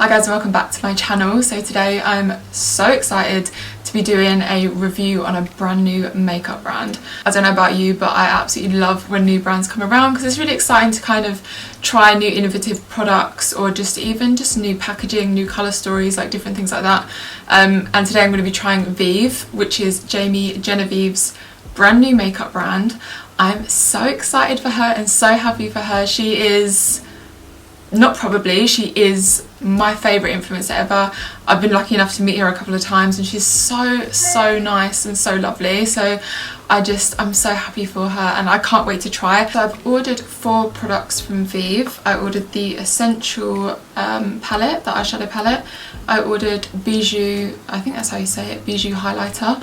Hi guys, welcome back to my channel. So today I'm so excited to be doing a review on a brand new makeup brand. I don't know about you, but I absolutely love when new brands come around because it's really exciting to kind of try new innovative products or just new packaging, new colour stories, like different things like that. And today I'm going to be trying Vieve, which is Genevieve's brand new makeup brand. I'm so excited for her and so happy for her. She is my favourite influencer ever. I've been lucky enough to meet her a couple of times and she's so nice and so lovely. So I'm so happy for her and I can't wait to try it. So I've ordered 4 products from Vieve. I ordered the Essential palette, the eyeshadow palette. I ordered Bijou, I think that's how you say it, Bijou highlighter.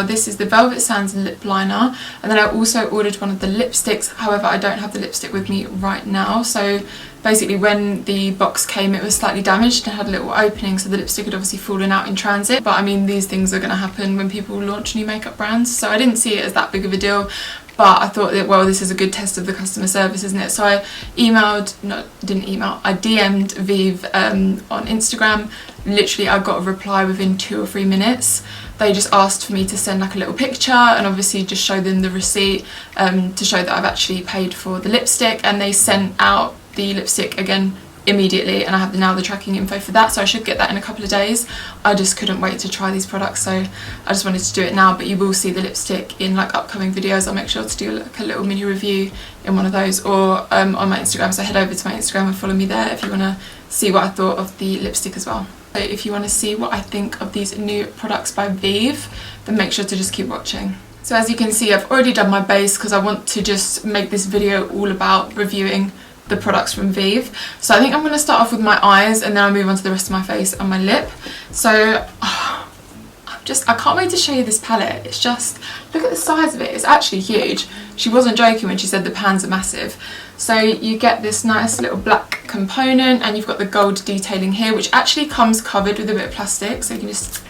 This is the Velvet Sands lip liner, and then I also ordered one of the lipsticks. However, I don't have the lipstick with me right now, so basically when the box came it was slightly damaged and had a little opening, so the lipstick had obviously fallen out in transit. But I mean, these things are going to happen when people launch new makeup brands, so I didn't see it as that big of a deal. But I thought that, well, this is a good test of the customer service, isn't it? So I DM'd Vieve on Instagram. Literally I got a reply within 2 or 3 minutes. They just asked for me to send like a little picture and obviously just show them the receipt to show that I've actually paid for the lipstick, and they sent out the lipstick again immediately, and I have now the tracking info for that, so I should get that in a couple of days. I just couldn't wait to try these products, so I just wanted to do it now. But you will see the lipstick in like upcoming videos. I'll make sure to do like a little mini review in one of those, or on my Instagram, so head over to my Instagram and follow me there if you want to see what I thought of the lipstick as well. So if you want to see what I think of these new products by Vieve, then make sure to just keep watching. So as you can see, I've already done my base because I want to just make this video all about reviewing the products from Vieve. So I think I'm going to start off with my eyes and then I'll move on to the rest of my face and my lip. So I can't wait to show you this palette. It's just, look at the size of it. It's actually huge. She wasn't joking when she said the pans are massive. So you get this nice little black component and you've got the gold detailing here, which actually comes covered with a bit of plastic, so you can just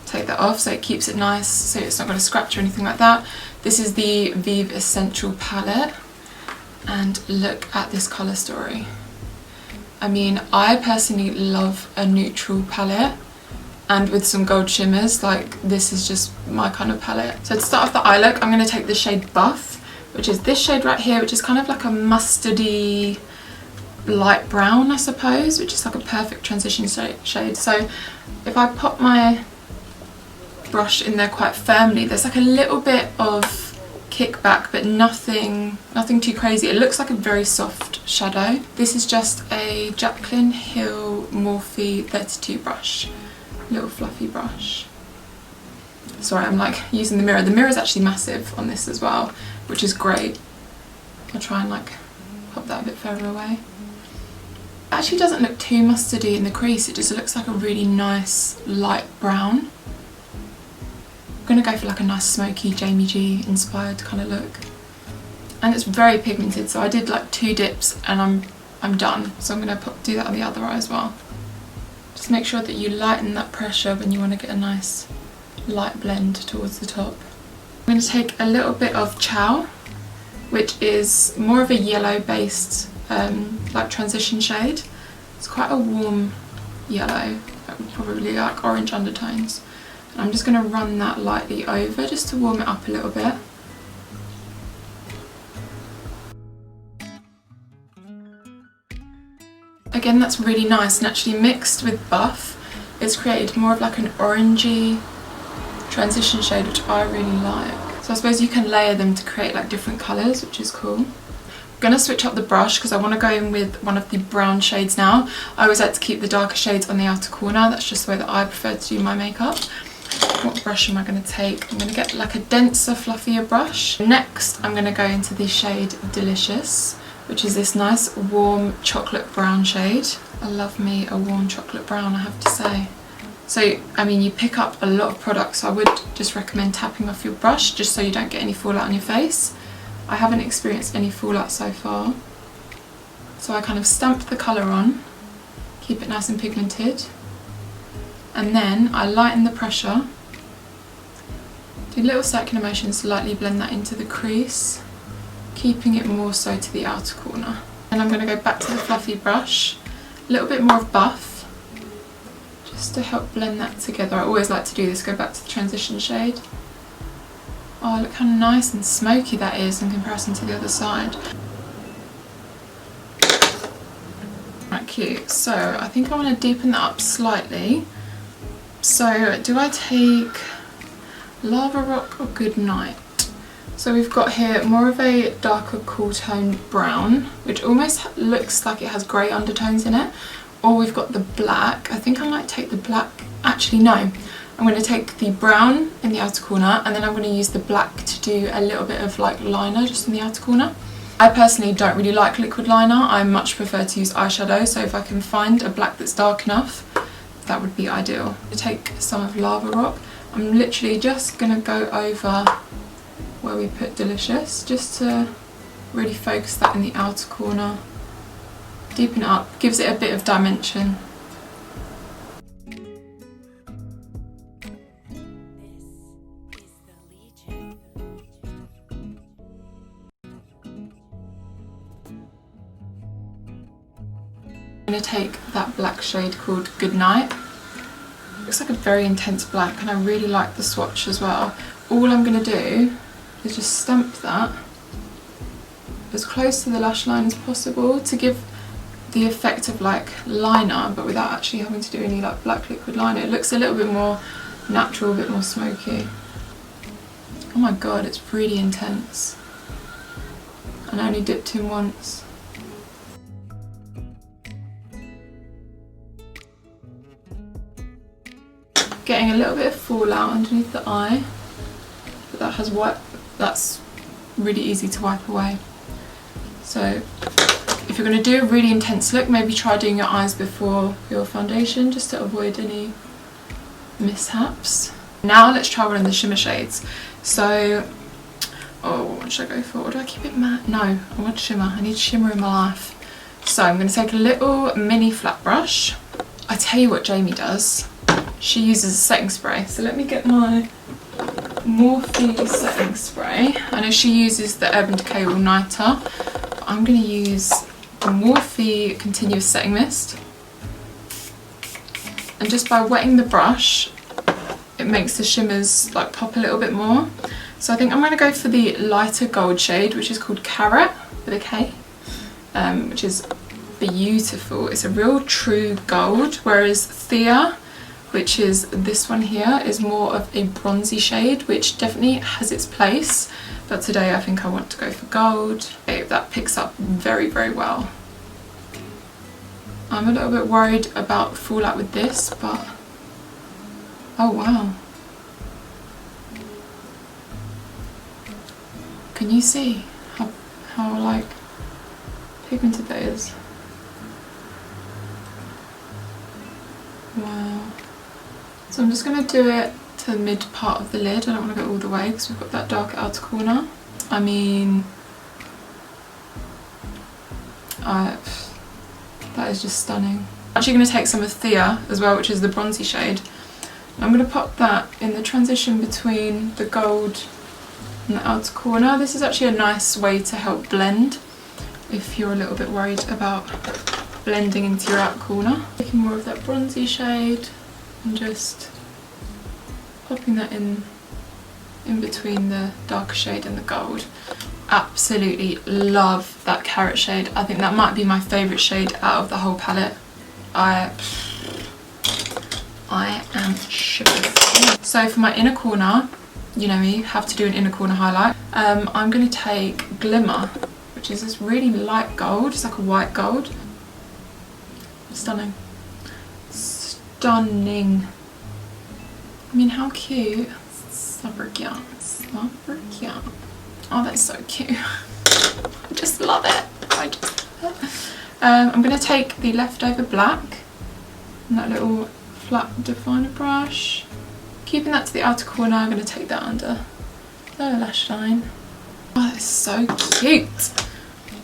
take that off so it keeps it nice, so it's not going to scratch or anything like that. This is the Vieve Essential palette, and look at this colour story. I mean, I personally love a neutral palette, and with some gold shimmers, like this is just my kind of palette. So to start off the eye look, I'm going to take the shade Buff, which is this shade right here, which is kind of like a mustardy light brown, I suppose, which is like a perfect transition shade. So if I pop my brush in there quite firmly, there's like a little bit of kickback, but nothing too crazy. It looks like a very soft shadow. This is just a Jaclyn Hill Morphe 32 brush, little fluffy brush. Sorry, I'm like using the mirror. The mirror is actually massive on this as well, which is great. I'll try and like pop that a bit further away. It actually doesn't look too mustardy in the crease, it just looks like a really nice light brown. I'm gonna go for like a nice smoky Jamie G inspired kind of look. And it's very pigmented, so I did like 2 dips and I'm done. So I'm gonna do that on the other eye as well. Just make sure that you lighten that pressure when you want to get a nice light blend towards the top. I'm going to take a little bit of Char, which is more of a yellow based like transition shade. It's quite a warm yellow, probably like orange undertones. And I'm just going to run that lightly over just to warm it up a little bit. Again, that's really nice, and actually mixed with Buff, it's created more of like an orangey transition shade, which I really like. So I suppose you can layer them to create like different colours, which is cool. I'm going to switch up the brush because I want to go in with one of the brown shades now. I always like to keep the darker shades on the outer corner. That's just the way that I prefer to do my makeup. What brush am I going to take? I'm going to get like a denser, fluffier brush. Next, I'm going to go into the shade Delicious, which is this nice warm chocolate brown shade. I love me a warm chocolate brown, I have to say. So, I mean, you pick up a lot of products, so I would just recommend tapping off your brush just so you don't get any fallout on your face. I haven't experienced any fallout so far. So I kind of stamp the colour on, keep it nice and pigmented, and then I lighten the pressure, do little circular motions to lightly blend that into the crease, keeping it more so to the outer corner. And I'm going to go back to the fluffy brush, a little bit more of Buff, just to help blend that together. I always like to do this, go back to the transition shade. Oh, look how nice and smoky that is in comparison to the other side. Right, cute. So I think I want to deepen that up slightly. So do I take Lava Rock or Good Night? So we've got here more of a darker cool tone brown, which almost looks like it has grey undertones in it. Or we've got the black. I think I might take the black. Actually, no. I'm going to take the brown in the outer corner, and then I'm going to use the black to do a little bit of like liner just in the outer corner. I personally don't really like liquid liner. I much prefer to use eyeshadow, so if I can find a black that's dark enough, that would be ideal. To take some of Lava Rock, I'm literally just going to go over where we put Delicious, just to really focus that in the outer corner. Deepen it up, gives it a bit of dimension. I'm going to take that black shade called Good Night. Looks like a very intense black, and I really like the swatch as well. All I'm going to do is just stamp that as close to the lash line as possible to give the effect of like liner, but without actually having to do any like black liquid liner. It looks a little bit more natural, a bit more smoky. Oh my god, it's really intense. And I only dipped in once. Getting a little bit of fallout underneath the eye, but that has that's really easy to wipe away. So if you're going to do a really intense look, maybe try doing your eyes before your foundation, just to avoid any mishaps. Now let's try one of the shimmer shades. So, oh, what should I go for? Or do I keep it matte? No, I want shimmer. I need shimmer in my life. So I'm going to take a little mini flat brush. I tell you what Jamie does. She uses a setting spray. So let me get my Morphe setting spray. I know she uses the Urban Decay All Nighter, but I'm going to use the Morphe Continuous Setting Mist. And just by wetting the brush, it makes the shimmers like pop a little bit more. So I think I'm going to go for the lighter gold shade, which is called Carrot with a K, which is beautiful. It's a real true gold, whereas Thea, which is this one here, is more of a bronzy shade, which definitely has its place, but today I think I want to go for gold. Okay, that picks up very, very well. I'm a little bit worried about fallout with this, but oh wow. Can you see how like pigmented that is? Wow. So I'm just going to do it to the mid part of the lid. I don't want to go all the way because we've got that dark outer corner. I mean, that is just stunning. I'm actually going to take some of Thea as well, which is the bronzy shade. I'm going to pop that in the transition between the gold and the outer corner. This is actually a nice way to help blend if you're a little bit worried about blending into your outer corner. Taking more of that bronzy shade and just popping that in between the darker shade and the gold. Absolutely love that Carrot shade. I think that might be my favourite shade out of the whole palette. I am shipping. So for my inner corner, you know me, have to do an inner corner highlight. I'm going to take Glimmer, which is this really light gold. It's like a white gold. Stunning. Stunning. I mean, how cute. Super cute. Super cute. Oh, that's so cute. I just love it. I just love it. I'm going to take the leftover black and that little flat definer brush. Keeping that to the outer corner, I'm going to take that under the lash line. Oh, that's so cute.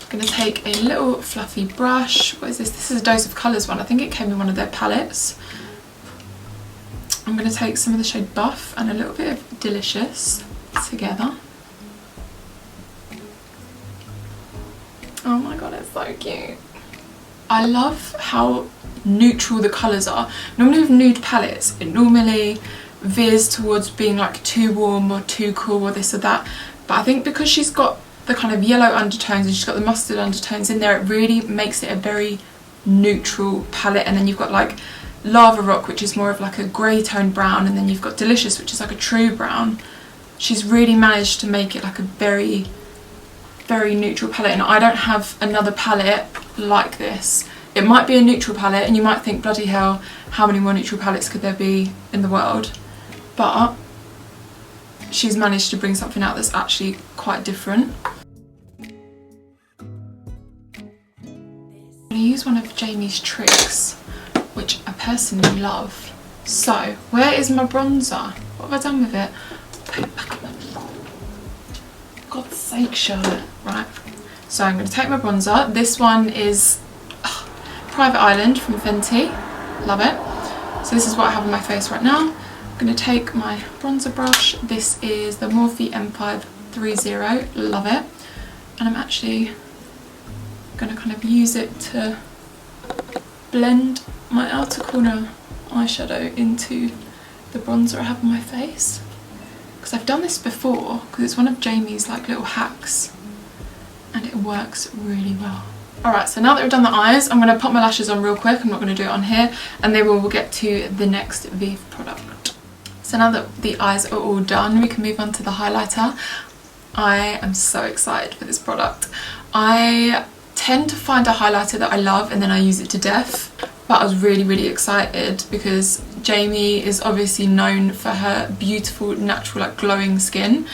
I'm going to take a little fluffy brush. What is this? This is a Dose of Colours one. I think it came in one of their palettes. I'm going to take some of the shade Buff and a little bit of Delicious together. Oh my god, it's so cute. I love how neutral the colours are. Normally with nude palettes, it normally veers towards being like too warm or too cool or this or that. But I think because she's got the kind of yellow undertones and she's got the mustard undertones in there, it really makes it a very neutral palette. And then you've got like Lava Rock, which is more of like a grey toned brown, and then you've got Delicious, which is like a true brown. She's really managed to make it like a very, very neutral palette, and I don't have another palette like this. It might be a neutral palette and you might think, bloody hell, how many more neutral palettes could there be in the world? But she's managed to bring something out that's actually quite different. I'm going to use one of Jamie's tricks, which I personally love. So, where is my bronzer? What have I done with it? Put it back on the floor. God's sake, Charlotte. Right. So I'm going to take my bronzer. This one is Private Island from Fenty. Love it. So this is what I have on my face right now. I'm going to take my bronzer brush. This is the Morphe M530. Love it. And I'm actually going to kind of use it to blend my outer corner eyeshadow into the bronzer I have on my face. Because I've done this before, because it's one of Jamie's like little hacks. And it works really well. Alright, so now that we've done the eyes, I'm going to pop my lashes on real quick. I'm not going to do it on here, and then we'll get to the next Vieve product. So now that the eyes are all done, we can move on to the highlighter. I am so excited for this product. I tend to find a highlighter that I love and then I use it to death, but I was really, really excited because Jamie is obviously known for her beautiful, natural, like glowing skin.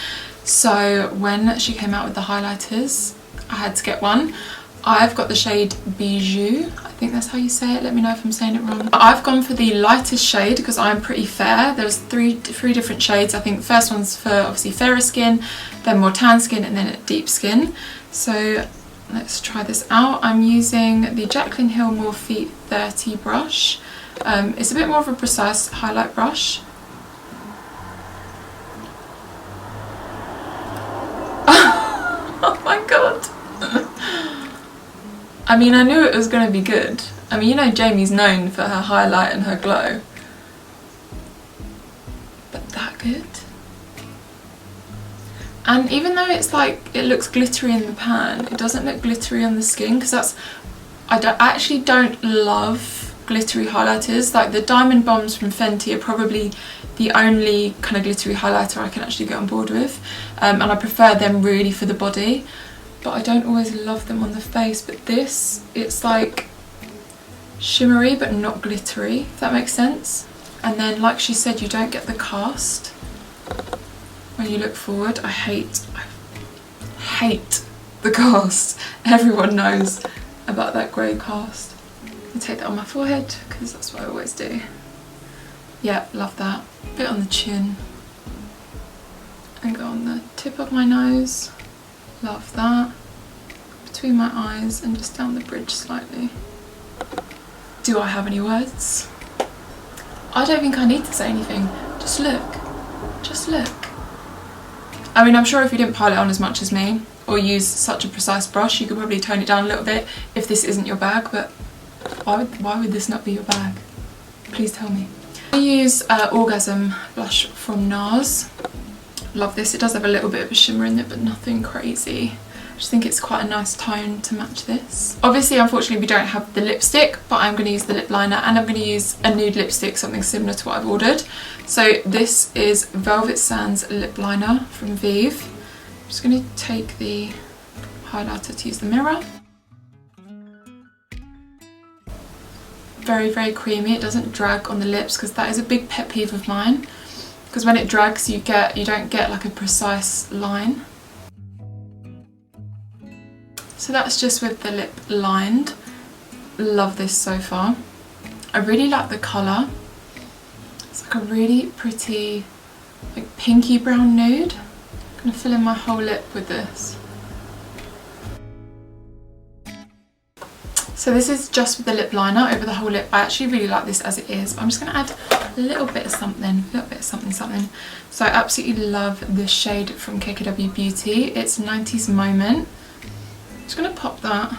So when she came out with the highlighters, I had to get one. I've got the shade Bijou, I think that's how you say it, let me know if I'm saying it wrong. I've gone for the lightest shade because I'm pretty fair. There's three different shades. I think the first one's for obviously fairer skin, then more tan skin, and then deep skin. So let's try this out. I'm using the Jaclyn Hill Morphe 30 brush. It's a bit more of a precise highlight brush. Oh my god. I mean, I knew it was going to be good. I mean, you know Jamie's known for her highlight and her glow. But that good? And even though it's like, it looks glittery in the pan, it doesn't look glittery on the skin, because that's, I actually don't love glittery highlighters. Like the Diamond Bombs from Fenty are probably the only kind of glittery highlighter I can actually get on board with. And I prefer them really for the body. But I don't always love them on the face. But this, it's like shimmery but not glittery, if that makes sense. And then, like she said, you don't get the cast when you look forward. I hate the cast. Everyone knows about that grey cast. I take that on my forehead because that's what I always do. Yeah, love that. Bit on the chin. And go on the tip of my nose. Love that. Between my eyes and just down the bridge slightly. Do I have any words? I don't think I need to say anything. Just look. Just look. I mean, I'm sure if you didn't pile it on as much as me, or use such a precise brush, you could probably tone it down a little bit if this isn't your bag, but why would this not be your bag? Please tell me. I use Orgasm blush from Nars. Love this. It does have a little bit of a shimmer in it, but nothing crazy. I just think it's quite a nice tone to match this. Obviously, unfortunately, we don't have the lipstick, but I'm going to use the lip liner, and I'm going to use a nude lipstick, something similar to what I've ordered. So this is Velvet Sands lip liner from Vieve. I'm just going to take the highlighter to use the mirror. Very, very creamy. It doesn't drag on the lips, because that is a big pet peeve of mine. Because when it drags, you don't get like a precise line. So that's just with the lip lined. Love this so far. I really like the colour. It's like a really pretty, like pinky brown nude. I'm gonna fill in my whole lip with this. So this is just with the lip liner over the whole lip. I actually really like this as it is, but I'm just going to add a little bit of something, something. So I absolutely love this shade from KKW Beauty. It's 90s Moment. I'm just going to pop that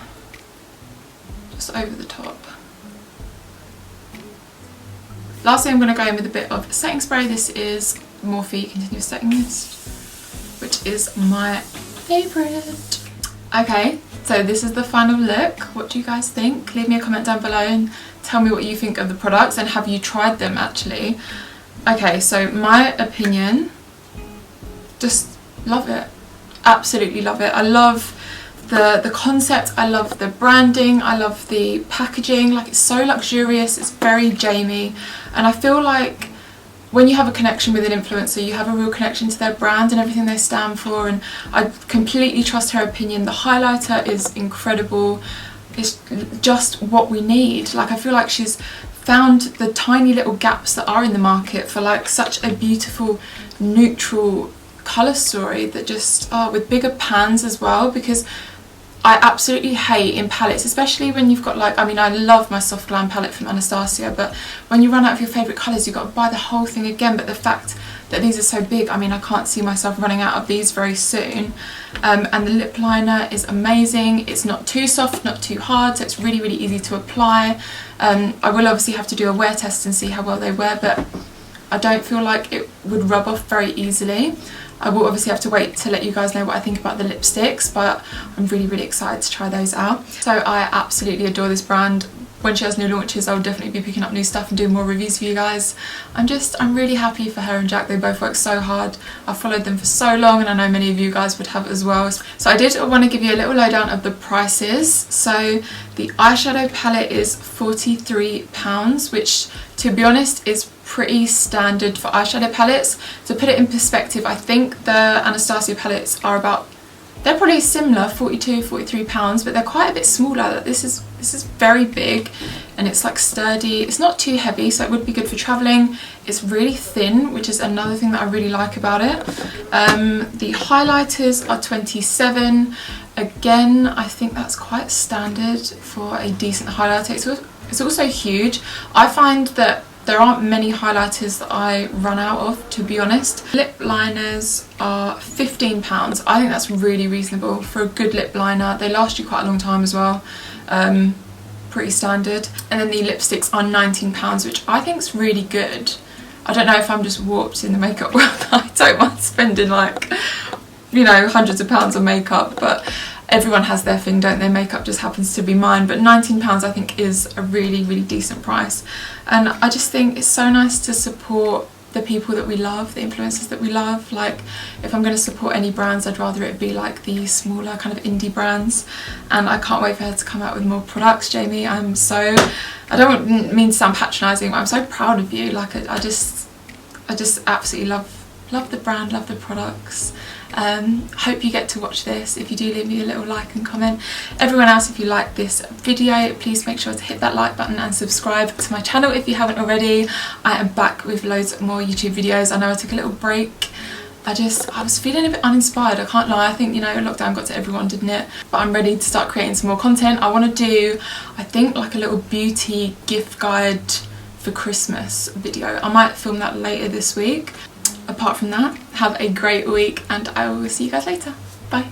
just over the top. Lastly, I'm going to go in with a bit of setting spray. This is Morphe Continuous Setting Mist, which is my favourite. Okay, so this is the final look. What do you guys think? Leave me a comment down below and tell me what you think of the products, and have you tried them actually? Okay, so my opinion, just love it. Absolutely love it. I love the concept, I love the branding, I love the packaging. Like, it's so luxurious, it's very Jamie, and I feel like when you have a connection with an influencer, you have a real connection to their brand and everything they stand for, and I completely trust her opinion. The highlighter is incredible. It's just what we need. Like, I feel like she's found the tiny little gaps that are in the market for like such a beautiful neutral colour story that just with bigger pans as well, because I absolutely hate in palettes, especially when you've got like, I mean, I love my Soft Glam palette from Anastasia, but when you run out of your favourite colours, you've got to buy the whole thing again. But the fact that these are so big, I mean, I can't see myself running out of these very soon. And the lip liner is amazing. It's not too soft, not too hard, so it's really, really easy to apply. I will obviously have to do a wear test and see how well they wear, but I don't feel like it would rub off very easily. I will obviously have to wait to let you guys know what I think about the lipsticks, but I'm really, really excited to try those out. So I absolutely adore this brand. When she has new launches, I'll definitely be picking up new stuff and doing more reviews for you guys. I'm really happy for her and Jack. They both work so hard. I've followed them for so long, and I know many of you guys would have as well. So I did want to give you a little lowdown of the prices. So the eyeshadow palette is £43, which, to be honest, is pretty standard for eyeshadow palettes. To put it in perspective, I think the Anastasia palettes are about, they're probably similar, £42–43, but they're quite a bit smaller. This is very big, and it's like sturdy. It's not too heavy, so it would be good for traveling. It's really thin, which is another thing that I really like about it. The highlighters are £27. Again, I think that's quite standard for a decent highlighter. It's also huge. I find that there aren't many highlighters that I run out of, to be honest. Lip liners are £15. I think that's really reasonable for a good lip liner. They last you quite a long time as well. Pretty standard. And then the lipsticks are £19, which I think is really good. I don't know if I'm just warped in the makeup world. I don't mind spending like, you know, hundreds of pounds on makeup, but everyone has their thing, don't they? Makeup just happens to be mine. But £19 I think is a really, really decent price. And I just think it's so nice to support the people that we love, the influencers that we love. Like, if I'm going to support any brands, I'd rather it be like the smaller kind of indie brands. And I can't wait for her to come out with more products, Jamie. I don't mean to sound patronising, but I'm so proud of you. Like, I just absolutely love the brand, love the products. Hope you get to watch this. If you do, leave me a little like and comment. Everyone else, if you like this video, please make sure to hit that like button and subscribe to my channel if you haven't already. I am back with loads more YouTube videos. I know I took a little break. I was feeling a bit uninspired, I can't lie. I think, you know, lockdown got to everyone, didn't it? But I'm ready to start creating some more content. I want to do, I think, like a little beauty gift guide for Christmas video. I might film that later this week. Apart from that, have a great week, and I will see you guys later. Bye.